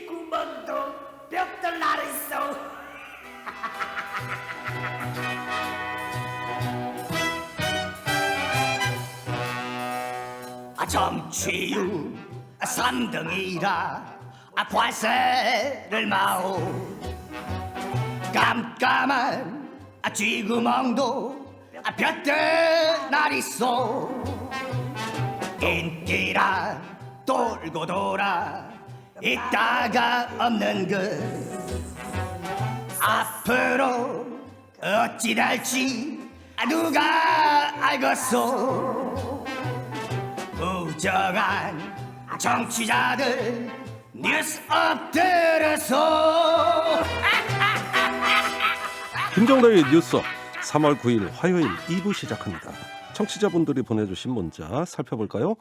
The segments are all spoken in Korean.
구멍도 벽돌 나르소. 정치유 삼등이라 관세를 마오. 깜깜한 쥐구멍도 볕들 날있소. 인기라 돌고 돌아 있다가 없는 것. 앞으로 어찌 될지 누가 알겠소. 부정한 정치자들 뉴스 엎드려서. 김정대의 뉴스 3월 9일 화요일 2부 시작합니다. 청취자분들이 보내주신 문자 살펴볼까요?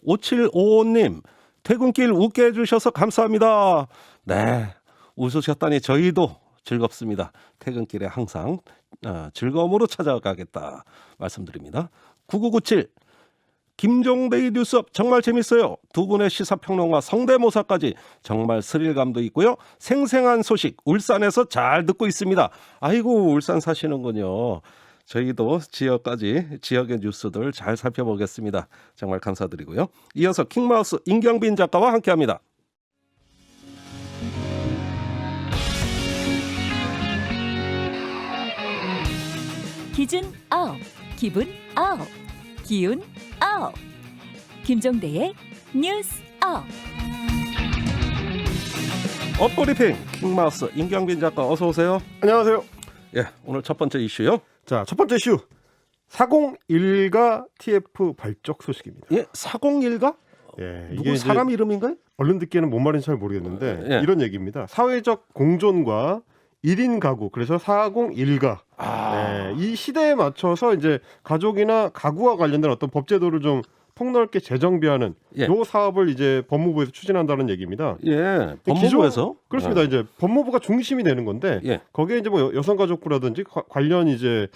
5755님, 퇴근길 웃게 해주셔서 감사합니다. 네, 웃으셨다니 저희도 즐겁습니다. 퇴근길에 항상 즐거움으로 찾아가겠다 말씀드립니다. 9997, 김종대의 뉴스업 정말 재밌어요. 두 분의 시사평론가 성대모사까지 정말 스릴감도 있고요. 생생한 소식 울산에서 잘 듣고 있습니다. 아이고, 울산 사시는군요. 저희도 지역의 뉴스들 잘 살펴보겠습니다. 정말 감사드리고요. 이어서 킹마우스 임경빈 작가와 함께합니다. 기준 아홉, 기분 아홉, 기운 아홉. 김종대의 뉴스 아홉. 업브리핑 킹마우스 임경빈 작가 어서 오세요. 안녕하세요. 예, 오늘 첫 번째 이슈요. 자, 첫 번째 이슈. 401가 TF 발적 소식입니다. 예, 401가? 예, 누구 이게 사람 이름인가요? 얼른 듣기에는 뭔 말인지 잘 모르겠는데 예. 이런 얘기입니다. 사회적 공존과 1인 가구, 그래서 401가. 예, 이 시대에 맞춰서 이제 가족이나 가구와 관련된 어떤 법제도를 좀 폭넓게 재정비하는 예. 요 사업을 이제 법무부에서 추진한다는 얘기입니다. 예, 법무부에서 그렇습니다. 이제 법무부가 중심이 되는 건데 예. 거기에 이제 뭐 여성가족부라든지 관련 이제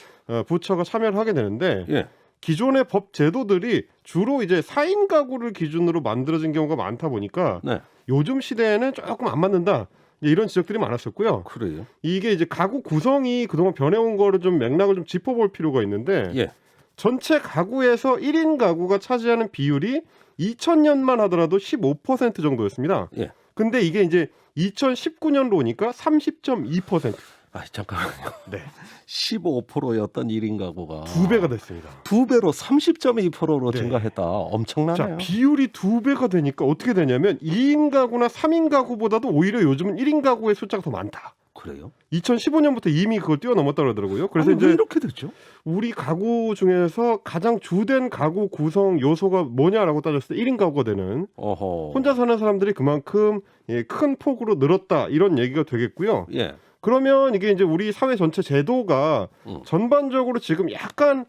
부처가 참여를 하게 되는데 예. 기존의 법 제도들이 주로 이제 4인 가구를 기준으로 만들어진 경우가 많다 보니까 네, 요즘 시대에는 조금 안 맞는다. 이런 지적들이 많았었고요. 그래요. 이게 이제 가구 구성이 그동안 변해온 거를 좀 맥락을 좀 짚어볼 필요가 있는데 예. 전체 가구에서 1인 가구가 차지하는 비율이 2000년만 하더라도 15% 정도였습니다. 예. 근데 이게 이제 2019년로 오니까 30.2%. 아, 잠깐만요. 네. 15%였던 1인 가구가 두 배가 됐습니다. 두 배로 30.2%로 네. 증가했다. 엄청나네요. 자, 비율이 두 배가 되니까 어떻게 되냐면 2인 가구나 3인 가구보다도 오히려 요즘은 1인 가구의 숫자가 더 많다. 그래요? 2015년부터 이미 그걸 뛰어넘었다 그러더라고요. 그래서 아니, 이제 왜 이렇게 됐죠? 우리 가구 중에서 가장 주된 가구 구성 요소가 뭐냐라고 따졌을 때 1인 가구가 되는 어허. 혼자 사는 사람들이 그만큼 큰 폭으로 늘었다 이런 얘기가 되겠고요. 예. 그러면 이게 이제 우리 사회 전체 제도가 전반적으로 지금 약간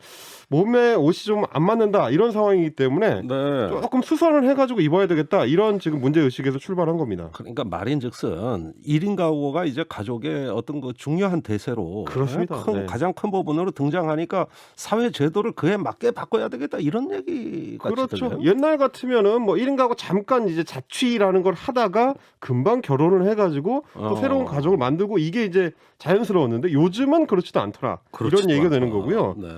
몸에 옷이 좀 안 맞는다 이런 상황이기 때문에 네. 조금 수선을 해가지고 입어야 되겠다 이런 지금 문제 의식에서 출발한 겁니다. 그러니까 말인즉슨 1인 가구가 이제 가족의 어떤 그 중요한 대세로 그렇습니다. 네. 가장 큰 부분으로 등장하니까 사회 제도를 그에 맞게 바꿔야 되겠다 이런 얘기 같이 그렇죠. 들려요. 옛날 같으면은 뭐 1인 가구 잠깐 이제 자취라는 걸 하다가 금방 결혼을 해가지고 또 새로운 가족을 만들고 이게 이제 자연스러웠는데 요즘은 그렇지도 않더라. 이런 얘기가 되는 거고요. 네.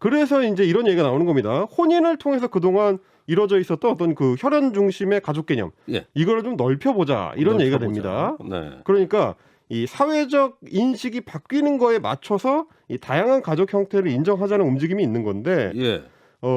그래서 이제 이런 얘기가 나오는 겁니다. 혼인을 통해서 그동안 이루어져 있었던 어떤 그 혈연 중심의 가족 개념 예. 이거를 좀 넓혀보자 이런 얘기가 됩니다. 네. 그러니까 이 사회적 인식이 바뀌는 거에 맞춰서 이 다양한 가족 형태를 인정하자는 움직임이 있는 건데 예.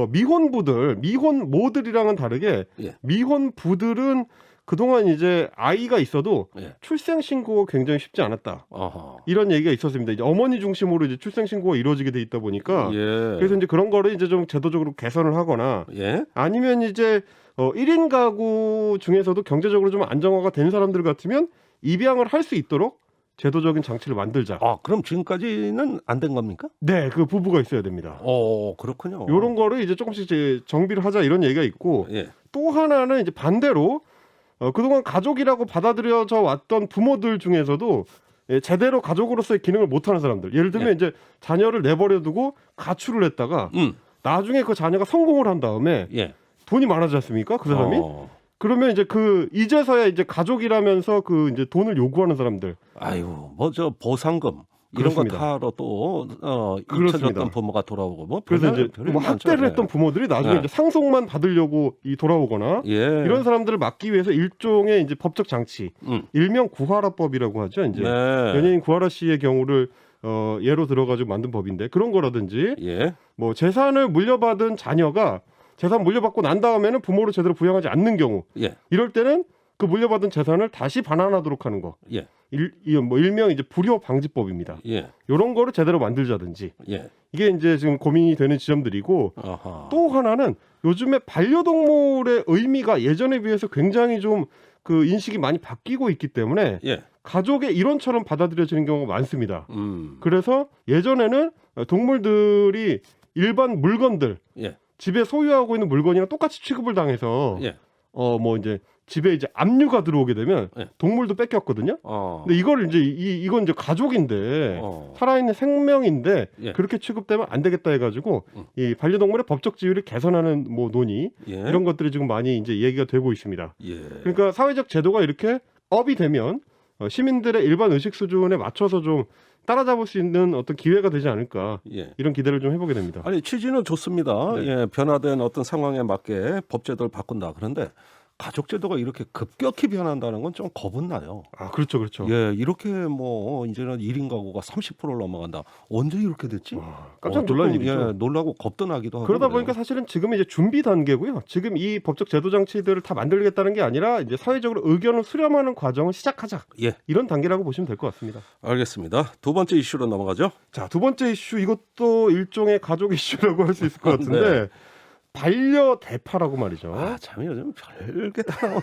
미혼모들이랑은 다르게 예. 미혼부들은 그동안 이제 아이가 있어도 예. 출생 신고가 굉장히 쉽지 않았다. 어허. 이런 얘기가 있었습니다. 이제 어머니 중심으로 이제 출생 신고가 이루어지게 돼 있다 보니까 예. 그래서 이제 그런 거를 이제 좀 제도적으로 개선을 하거나 예. 아니면 이제 1인 가구 중에서도 경제적으로 좀 안정화가 된 사람들 같으면 입양을 할 수 있도록 제도적인 장치를 만들자. 아, 그럼 지금까지는 안 된 겁니까? 네, 그 부부가 있어야 됩니다. 그렇군요. 이런 거를 이제 조금씩 이제 정비를 하자 이런 얘기가 있고 예. 또 하나는 이제 반대로 그동안 가족이라고 받아들여져 왔던 부모들 중에서도 제대로 가족으로서의 기능을 못하는 사람들. 예를 들면 예. 이제 자녀를 내버려두고 가출을 했다가 나중에 그 자녀가 성공을 한 다음에 예. 돈이 많아지지 않습니까? 그 사람이. 그러면 이제 이제서야 이제 가족이라면서 이제 돈을 요구하는 사람들. 아유, 뭐 저 보상금 이런 거 그렇습니다. 타러 또 그렇습니다. 잊혀졌던 부모가 돌아오고 뭐 그래서 별일, 이제 별일 뭐 많죠. 학대를 예. 했던 부모들이 나중에 네. 이제 상속만 받으려고 돌아오거나 예. 이런 사람들을 막기 위해서 일종의 이제 법적 장치, 일명 구하라법이라고 하죠. 이제 네. 연예인 구하라 씨의 경우를 예로 들어가지고 만든 법인데 그런 거라든지 예. 뭐 재산을 물려받은 자녀가 재산 물려받고 난 다음에는 부모를 제대로 부양하지 않는 경우 예. 이럴 때는 그 물려받은 재산을 다시 반환하도록 하는 거. 예. 일명 이제 불효 방지법입니다. 예. 이런 거를 제대로 만들자든지 예. 이게 이제 지금 고민이 되는 지점들이고 아하. 또 하나는 요즘에 반려동물의 의미가 예전에 비해서 굉장히 좀 그 인식이 많이 바뀌고 있기 때문에 예. 가족의 일원처럼 받아들여지는 경우가 많습니다. 음. 그래서 예전에는 동물들이 일반 물건들 예. 집에 소유하고 있는 물건이랑 똑같이 취급을 당해서 예. 뭐 이제 집에 이제 압류가 들어오게 되면 예. 동물도 뺏겼거든요. 근데 이걸 이제 이건 이제 가족인데 살아있는 생명인데 예. 그렇게 취급되면 안 되겠다 해가지고 이 반려동물의 법적 지위를 개선하는 뭐 논의 예. 이런 것들이 지금 많이 이제 얘기가 되고 있습니다. 예. 그러니까 사회적 제도가 이렇게 업이 되면 시민들의 일반 의식 수준에 맞춰서 좀 따라잡을 수 있는 어떤 기회가 되지 않을까 예. 이런 기대를 좀 해보게 됩니다. 아니 취지는 좋습니다. 네. 예, 변화된 어떤 상황에 맞게 법 제도를 바꾼다. 그런데 가족 제도가 이렇게 급격히 변한다는 건 좀 겁은 나요. 아 그렇죠, 그렇죠. 예, 이렇게 뭐 이제는 1인 가구가 30%를 넘어간다. 언제 이렇게 됐지? 깜짝 놀랄 조금, 일이죠. 예, 놀라고 겁도 나기도 하고. 그러다 그래요. 보니까 사실은 지금 이제 준비 단계고요. 지금 이 법적 제도 장치들을 다 만들겠다는 게 아니라 이제 사회적으로 의견을 수렴하는 과정을 시작하자. 예, 이런 단계라고 보시면 될 것 같습니다. 알겠습니다. 두 번째 이슈로 넘어가죠. 자, 두 번째 이슈 이것도 일종의 가족 이슈라고 할 수 있을 것 같은데 네. 반려대파라고 말이죠. 아, 참 요즘 별게 다 나오네.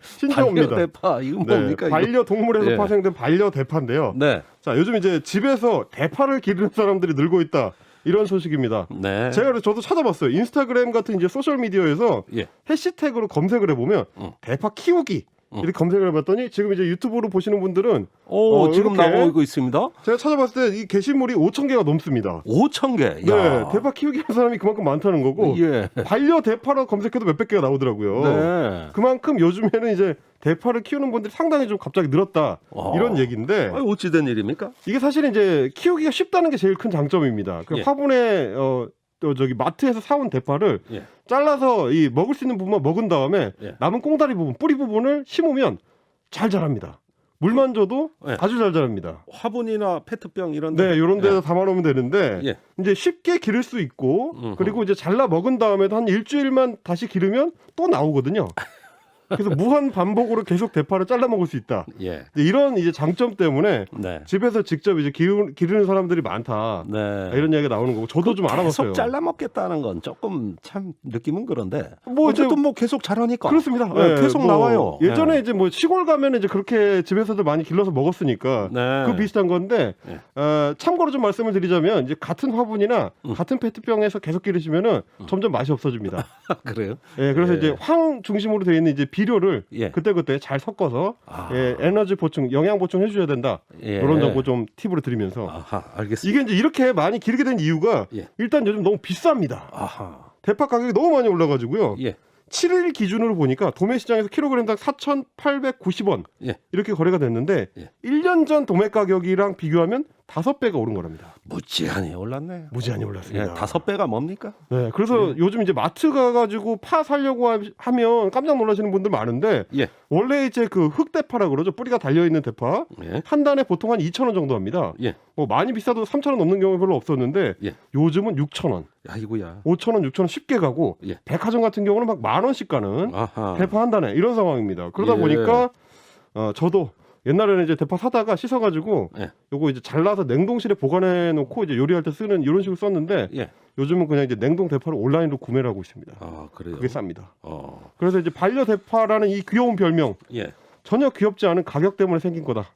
신조어입니다. 반려대파 이거 네, 뭡니까? 이거? 반려동물에서 예. 파생된 반려대파인데요. 네, 자, 요즘 이제 집에서 대파를 기르는 사람들이 늘고 있다. 이런 소식입니다. 네. 제가 그래서 저도 찾아봤어요. 인스타그램 같은 이제 소셜 미디어에서 예. 해시태그로 검색을 해보면 대파 키우기 이렇게 검색을 해봤더니 지금 이제 유튜브로 보시는 분들은 오, 지금 이렇게 나오고 있습니다. 제가 찾아봤을 때 이 게시물이 5,000개가 넘습니다. 5,000개. 네, 대파 키우기 하는 사람이 그만큼 많다는 거고 예. 반려 대파로 검색해도 몇백 개가 나오더라고요. 네. 그만큼 요즘에는 이제 대파를 키우는 분들이 상당히 좀 갑자기 늘었다 이런 얘기인데 아니, 어찌 된 일입니까? 이게 사실은 이제 키우기가 쉽다는 게 제일 큰 장점입니다. 그 예. 화분에 또 저기 마트에서 사온 대파를 예. 잘라서 이 먹을 수 있는 부분만 먹은 다음에 예. 남은 꽁다리 부분, 뿌리 부분을 심으면 잘 자랍니다. 물만 줘도 예. 아주 잘 자랍니다. 화분이나 페트병 이런 데. 네, 이런 데서 예. 담아놓으면 되는데 예. 이제 쉽게 기를 수 있고 음흠. 그리고 이제 잘라 먹은 다음에도 한 일주일만 다시 기르면 또 나오거든요. 그래서 무한 반복으로 계속 대파를 잘라 먹을 수 있다. 예. 이런 이제 장점 때문에 네. 집에서 직접 이제 기르는 사람들이 많다. 네. 이런 이야기가 나오는 거고 저도 좀 알아봤어요. 계속 잘라 먹겠다는 건 조금 참 느낌은 그런데 뭐 어쨌든 이제 뭐 계속 자라니까 그렇습니다. 네, 예, 계속 뭐 나와요. 예전에 네. 이제 뭐 시골 가면 이제 그렇게 집에서도 많이 길러서 먹었으니까 네. 그 비슷한 건데 네. 참고로 좀 말씀을 드리자면 이제 같은 화분이나 같은 페트병에서 계속 기르시면은 점점 맛이 없어집니다. 그래요? 예, 그래서 예. 이제 황 중심으로 되어 있는 이제 비료를 예. 그때그때 잘 섞어서 아. 예, 에너지 보충, 영양 보충 해주셔야 된다. 예. 이런 정보 좀 팁으로 드리면서 아하, 알겠습니다. 이게 이제 이렇게 많이 기르게 된 이유가 예. 일단 요즘 너무 비쌉니다. 아하. 대파 가격이 너무 많이 올라가지고요. 예. 7일 기준으로 보니까 도매 시장에서 킬로그램당 4,890원 예. 이렇게 거래가 됐는데 예. 1년 전 도매 가격이랑 비교하면 5배가 오른 거랍니다. 무지한히 올랐네요. 무지한히 올랐습니다. 예, 5배가 뭡니까? 네, 그래서 요즘 이제 마트 가가지고 파 사려고 하면 깜짝 놀라시는 분들 많은데 예. 원래 이제 그 흑대파라 그러죠. 뿌리가 달려 있는 대파 예. 한 단에 보통 한 2,000원 정도 합니다. 예. 뭐 많이 비싸도 3,000원 넘는 경우 별로 없었는데 예. 요즘은 6,000원, 아이고야. 5,000원, 6,000원 쉽게 가고 예. 백화점 같은 경우는 막 10,000원씩 가는 아하. 대파 한 단에 이런 상황입니다. 그러다 예. 보니까 저도 옛날에는 이제 대파 사다가 씻어가지고 예. 요거 이제 잘라서 냉동실에 보관해 놓고 이제 요리할 때 쓰는 이런 식으로 썼는데 예. 요즘은 그냥 이제 냉동 대파를 온라인으로 구매를 하고 있습니다. 아, 그래요. 그게 쌉니다. 어. 그래서 이제 반려 대파라는 이 귀여운 별명 예. 전혀 귀엽지 않은 가격 때문에 생긴 거다.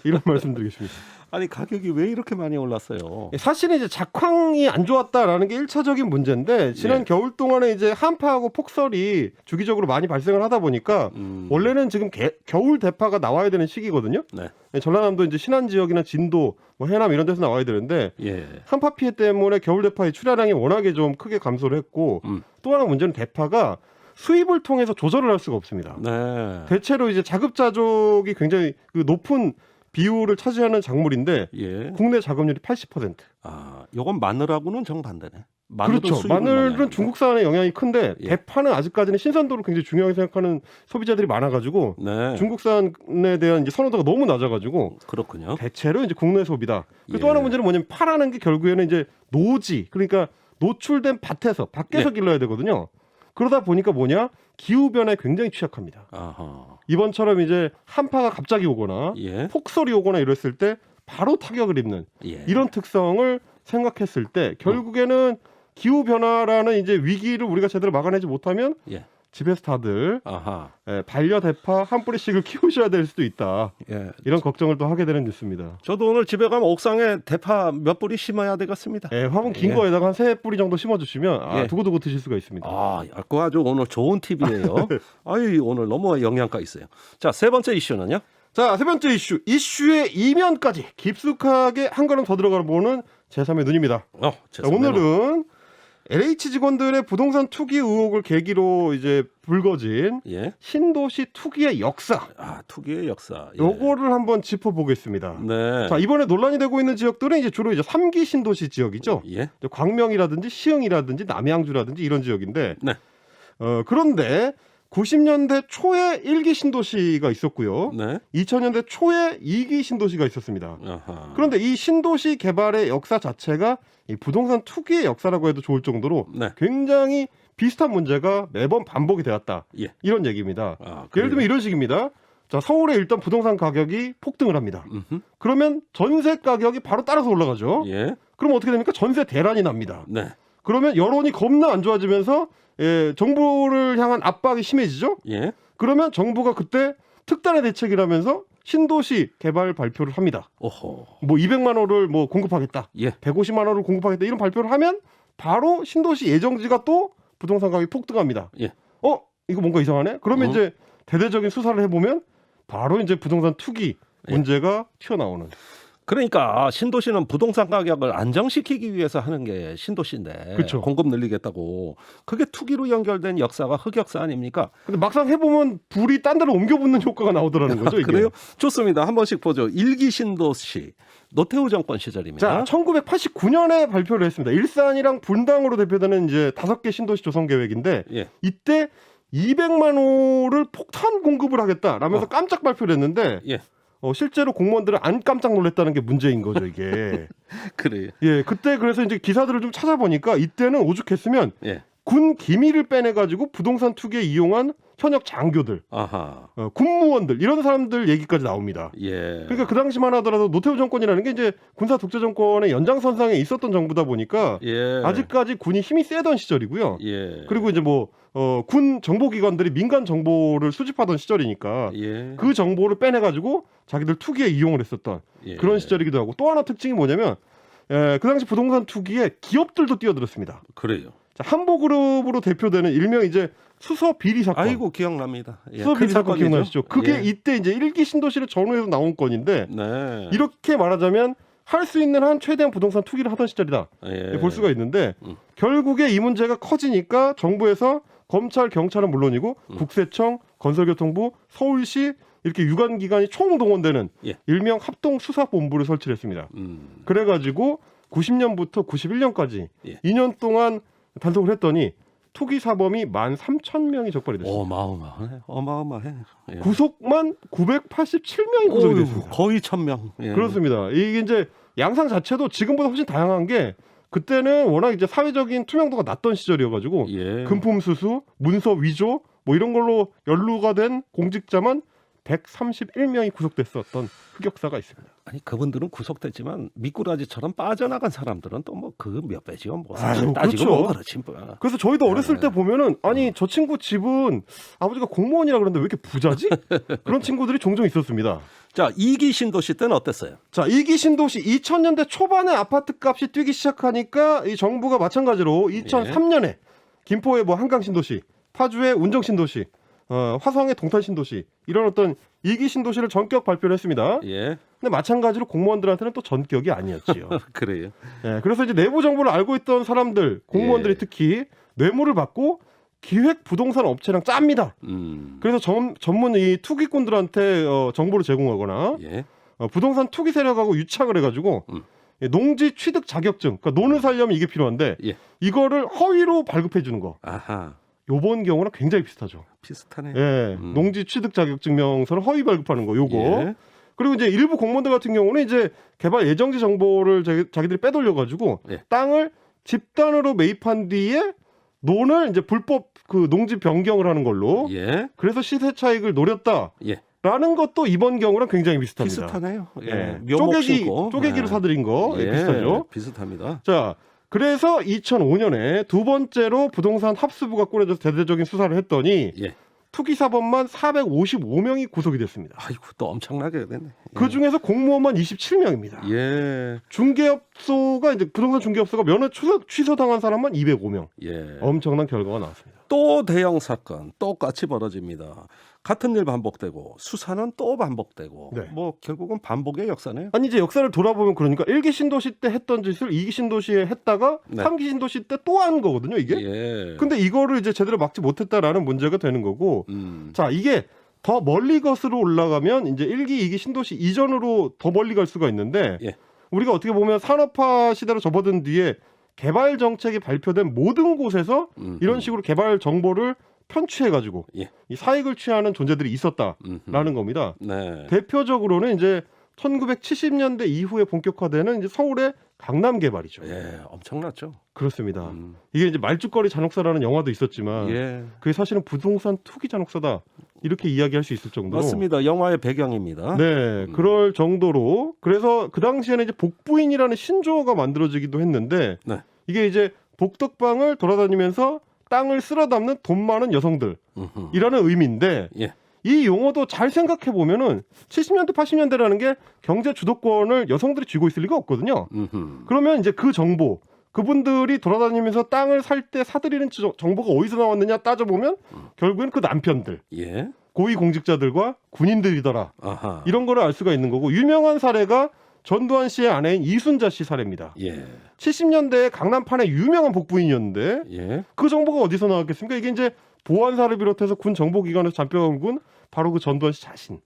이런 말씀드리겠습니다. 아니 가격이 왜 이렇게 많이 올랐어요? 사실은 이제 작황이 안 좋았다라는 게 1차적인 문제인데 지난 예. 겨울 동안에 이제 한파하고 폭설이 주기적으로 많이 발생을 하다 보니까 원래는 지금 겨울 대파가 나와야 되는 시기거든요. 네. 전라남도 이제 신안 지역이나 진도, 뭐 해남 이런 데서 나와야 되는데 예. 한파 피해 때문에 겨울 대파의 출하량이 워낙에 좀 크게 감소를 했고 또 하나 문제는 대파가 수입을 통해서 조절을 할 수가 없습니다. 네. 대체로 이제 자급자족이 굉장히 그 높은 비율을 차지하는 작물인데 예. 국내 자급률이 80%. 아, 요건 마늘하고는 정반대네. 마늘은 그렇죠. 수입을 많이 마늘은 하는데. 중국산의 영향이 큰데 예. 대파는 아직까지는 신선도를 굉장히 중요하게 생각하는 소비자들이 많아가지고 네. 중국산에 대한 이제 선호도가 너무 낮아가지고 그렇군요. 대체로 이제 국내 소비다. 예. 또 하나 문제는 뭐냐면 파라는 게 결국에는 이제 노지, 그러니까 노출된 밭에서 밖에서 예. 길러야 되거든요. 그러다 보니까 뭐냐, 기후 변화에 굉장히 취약합니다. 아하. 이번처럼 이제 한파가 갑자기 오거나 예. 폭설이 오거나 이랬을 때 바로 타격을 입는 예. 이런 특성을 생각했을 때 결국에는 기후 변화라는 이제 위기를 우리가 제대로 막아내지 못하면 예. 집에서 다들 아하. 반려 대파 한 뿌리씩을 키우셔야 될 수도 있다. 예. 이런 걱정을 또 하게 되는 뉴스입니다. 저도 오늘 집에 가면 옥상에 대파 몇 뿌리 심어야 되겠습니다. 화분 긴 예. 거에다가 한 3뿌리 정도 심어주시면 예. 두고두고 드실 수가 있습니다. 아, 그거 아주 오늘 좋은 팁이에요. 아이, 오늘 너무 영양가 있어요. 자, 세 번째 이슈는요? 자, 세 번째 이슈의 이면까지 깊숙하게 한 걸음 더 들어가 보는 제3의 눈입니다. 자, 오늘은 LH 직원들의 부동산 투기 의혹을 계기로 이제 불거진 예. 신도시 투기의 역사, 아, 투기의 역사. 예. 요거를 한번 짚어보겠습니다. 네. 자, 이번에 논란이 되고 있는 지역들은 이제 주로 이제 3기 신도시 지역이죠. 예. 광명이라든지 시흥이라든지 남양주라든지 이런 지역인데, 네. 그런데 90년대 초에 1기 신도시가 있었고요. 네. 2000년대 초에 2기 신도시가 있었습니다. 아하. 그런데 이 신도시 개발의 역사 자체가 이 부동산 투기의 역사라고 해도 좋을 정도로 네. 굉장히 비슷한 문제가 매번 반복이 되었다. 예. 이런 얘기입니다. 아, 예를 들면 이런 식입니다. 자, 서울에 일단 부동산 가격이 폭등을 합니다. 음흠. 그러면 전세 가격이 바로 따라서 올라가죠. 예. 그럼 어떻게 됩니까? 전세 대란이 납니다. 네. 그러면 여론이 겁나 안 좋아지면서 정부를 향한 압박이 심해지죠. 예. 그러면 정부가 그때 특단의 대책이라면서 신도시 개발 발표를 합니다. 오호. 뭐 200만 원을 뭐 공급하겠다. 예. 150만 원을 공급하겠다. 이런 발표를 하면 바로 신도시 예정지가 또 부동산 가격이 폭등합니다. 예. 이거 뭔가 이상하네. 그러면 이제 대대적인 수사를 해보면 바로 이제 부동산 투기 문제가 튀어나오는. 그러니까 신도시는 부동산 가격을 안정시키기 위해서 하는 게 신도시인데 그쵸. 공급 늘리겠다고 그게 투기로 연결된 역사가 흑역사 아닙니까? 근데 막상 해보면 불이 딴 데로 옮겨붙는 효과가 나오더라는 거죠. 이게. 그래요? 좋습니다. 한 번씩 보죠. 1기 신도시 노태우 정권 시절입니다. 자, 1989년에 발표를 했습니다. 일산이랑 분당으로 대표되는 이제 5개 신도시 조성 계획인데 예. 이때 200만 호를 폭탄 공급을 하겠다라면서 깜짝 발표를 했는데 예. 실제로 공무원들은 안 깜짝 놀랐다는 게 문제인 거죠, 이게. 그래. 예, 그때 그래서 이제 기사들을 좀 찾아보니까 이때는 오죽했으면 예. 군 기밀을 빼내가지고 부동산 투기에 이용한 현역 장교들, 아하. 군무원들 이런 사람들 얘기까지 나옵니다. 예. 그러니까 그 당시만 하더라도 노태우 정권이라는 게 이제 군사 독재 정권의 연장선상에 있었던 정부다 보니까 예. 아직까지 군이 힘이 세던 시절이고요. 예. 그리고 이제 뭐 군 정보기관들이 민간 정보를 수집하던 시절이니까 예. 그 정보를 빼내가지고 자기들 투기에 이용을 했었던 예. 그런 시절이기도 하고 또 하나 특징이 뭐냐면 그 당시 부동산 투기에 기업들도 뛰어들었습니다. 그래요. 자, 한보그룹으로 대표되는 일명 이제 수서 비리 사건. 아이고 기억납니다. 예. 수서 비리 큰 사건 사건이죠. 기억나시죠? 그게 예. 이때 이제 1기 신도시를 전후해서 나온 건인데 네. 이렇게 말하자면 할 수 있는 한 최대한 부동산 투기를 하던 시절이다. 예. 볼 수가 있는데 결국에 이 문제가 커지니까 정부에서 검찰, 경찰은 물론이고 국세청, 건설교통부, 서울시 이렇게 유관기관이 총동원되는 예. 일명 합동수사본부를 설치를 했습니다. 그래가지고 90년부터 91년까지 예. 2년 동안 단속을 했더니 투기 사범이 13,000명이 적발이 됐습니다. 어마어마해. 예. 구속만 987명이 구속이 어휴, 됐습니다. 거의 1,000명. 예. 그렇습니다. 이게 이제 양상 자체도 지금보다 훨씬 다양한 게 그때는 워낙 이제 사회적인 투명도가 낮던 시절이어가지고 예. 금품 수수, 문서 위조 뭐 이런 걸로 연루가 된 공직자만 131명이 구속됐었던 흑역사가 있습니다. 아니 그분들은 구속됐지만 미꾸라지처럼 빠져나간 사람들은 또 뭐 그 몇 배지요. 뭐 아유, 사실 따지고 그렇죠. 뭐 그렇지 뭐. 그래서 저희도 어렸을 때 보면은 아니 저 친구 집은 아버지가 공무원이라 그러는데 왜 이렇게 부자지? 그런 친구들이 종종 있었습니다. 자 2기 신도시 때는 어땠어요? 자, 2기 신도시 2000년대 초반에 아파트 값이 뛰기 시작하니까 이 정부가 마찬가지로 2003년에 김포의 뭐 한강 신도시, 파주의 운정 신도시, 화성의 동탄 신도시 이런 어떤 2기 신도시를 전격 발표를 했습니다. 예. 근데 마찬가지로 공무원들한테는 또 전격이 아니었지요. 그래요. 예, 그래서 이제 내부 정보를 알고 있던 사람들, 공무원들이 예. 특히 뇌물을 받고 기획 부동산 업체랑 짭니다. 그래서 전문 이 투기꾼들한테 정보를 제공하거나 예. 부동산 투기 세력하고 유착을 해가지고 농지 취득 자격증, 그러니까 논을 살려면 이게 필요한데 예. 이거를 허위로 발급해 주는 거. 아하. 요번 경우랑 굉장히 비슷하죠. 비슷하네. 예, 농지 취득 자격증명서를 허위 발급하는 거, 요거. 예. 그리고 이제 일부 공무원들 같은 경우는 이제 개발 예정지 정보를 자기들이 빼돌려가지고 예. 땅을 집단으로 매입한 뒤에 논을 이제 불법 그 농지 변경을 하는 걸로. 예. 그래서 시세 차익을 노렸다. 예. 라는 것도 이번 경우랑 굉장히 비슷합니다. 비슷하네요. 예. 예. 묘목 신고. 쪼개기로 사들인 거 예. 비슷하죠. 비슷합니다. 자, 그래서 2005년에 두 번째로 부동산 합수부가 꾸려져서 대대적인 수사를 했더니 예. 투기 사범만 455명이 구속이 됐습니다. 아이고 또 엄청나게 됐네. 그 중에서 공무원만 27명입니다. 예. 중개업소가 이제 부동산 중개업소가 면허 취소당한 사람만 205명. 예. 엄청난 결과가 나왔습니다. 또 대형 사건 똑같이 벌어집니다. 같은 일 반복되고 수사는 또 반복되고 네. 뭐 결국은 반복의 역사네요. 아니 이제 역사를 돌아보면 그러니까 1기 신도시 때 했던 짓을 2기 신도시에 했다가 네. 3기 신도시 때 또 한 거거든요, 이게. 예. 근데 이거를 이제 제대로 막지 못했다라는 문제가 되는 거고. 음. 자, 이게 더 멀리 거슬러 올라가면 이제 1기, 2기 신도시 이전으로 더 멀리 갈 수가 있는데 예. 우리가 어떻게 보면 산업화 시대로 접어든 뒤에 개발 정책이 발표된 모든 곳에서 이런 식으로 개발 정보를 편취해가지고 예. 이 사익을 취하는 존재들이 있었다라는 겁니다. 네. 대표적으로는 이제 1970년대 이후에 본격화되는 이제 서울의 강남 개발이죠. 예, 엄청났죠. 그렇습니다. 이게 이제 말죽거리 잔혹사라는 영화도 있었지만 예. 그게 사실은 부동산 투기 잔혹사다 이렇게 이야기할 수 있을 정도로 맞습니다. 영화의 배경입니다. 네, 그럴 정도로 그래서 그 당시에는 이제 복부인이라는 신조어가 만들어지기도 했는데 네. 이게 이제 복덕방을 돌아다니면서 땅을 쓸어 담는 돈 많은 여성들이라는 의미인데 예. 이 용어도 잘 생각해 보면은 70년대 80년대라는 게 경제 주도권을 여성들이 쥐고 있을 리가 없거든요. 그러면 이제 그 정보 그분들이 돌아다니면서 땅을 살 때 사들이는 정보가 어디서 나왔느냐 따져보면 결국엔 그 남편들 예. 고위공직자들과 군인들이더라. 아하. 이런 거를 알 수가 있는 거고 유명한 사례가 전두환 씨의 아내인 이순자 씨 사례입니다. 예. 70년대에 강남판의 유명한 복부인이었는데 예. 그 정보가 어디서 나왔겠습니까? 이게 이제 보안사를 비롯해서 군 정보기관에서 잡혀간 군 바로 그 전두환 씨 자신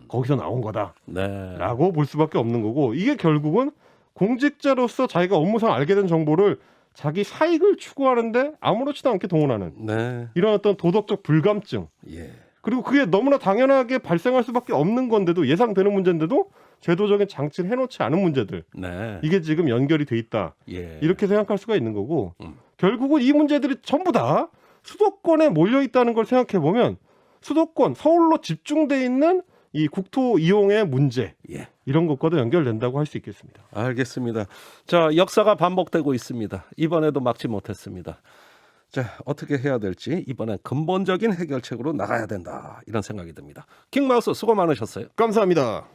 거기서 나온 거다라고 네. 볼 수밖에 없는 거고 이게 결국은 공직자로서 자기가 업무상 알게 된 정보를 자기 사익을 추구하는데 아무렇지도 않게 동원하는 네. 이런 어떤 도덕적 불감증 예. 그리고 그게 너무나 당연하게 발생할 수밖에 없는 건데도 예상되는 문제인데도 제도적인 장치를 해놓지 않은 문제들 네. 이게 지금 연결이 돼 있다 예. 이렇게 생각할 수가 있는 거고 결국은 이 문제들이 전부 다 수도권에 몰려 있다는 걸 생각해 보면 수도권 서울로 집중돼 있는 이 국토 이용의 문제 예. 이런 것과도 연결된다고 할 수 있겠습니다. 알겠습니다. 자, 역사가 반복되고 있습니다. 이번에도 막지 못했습니다. 자, 어떻게 해야 될지 이번엔 근본적인 해결책으로 나가야 된다. 이런 생각이 듭니다. 킹마우스 수고 많으셨어요. 감사합니다.